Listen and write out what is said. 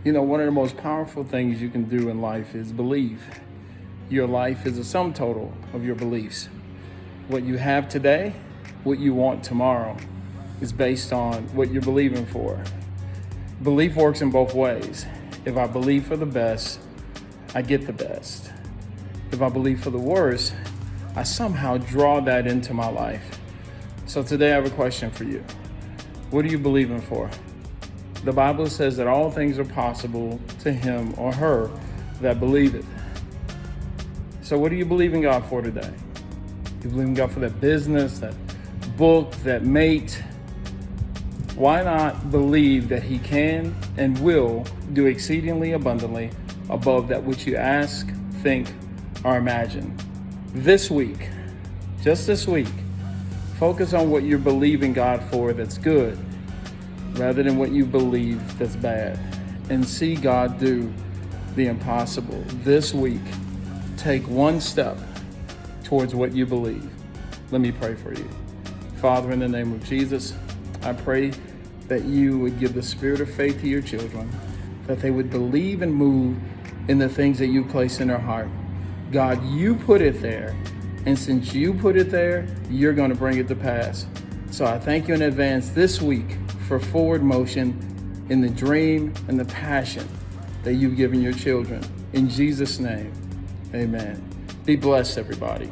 You know, one of the most powerful things you can do in life is believe. Your life is a sum total of your beliefs. What you have today, what you want tomorrow, is based on what you're believing for. Belief works in both ways. If I believe for the best, I get the best. If I believe for the worst, I somehow draw that into my life. So today I have a question for you. What are you believing for? The Bible says that all things are possible to him or her that believe it. So what are you believing God for today? You believing God for that business, that book, that mate? Why not believe that he can and will do exceedingly abundantly above that which you ask, think, or imagine? This week, just this week, focus on what you're believing God for that's good, rather than what you believe that's bad, and see God do the impossible. This week, take one step towards what you believe. Let me pray for you. Father, in the name of Jesus, I pray that you would give the spirit of faith to your children, that they would believe and move in the things that you place in their heart. God, you put it there, and since you put it there, you're going to bring it to pass. So I thank you in advance this week for forward motion in the dream and the passion that you've given your children. In Jesus' name, amen. Be blessed, everybody.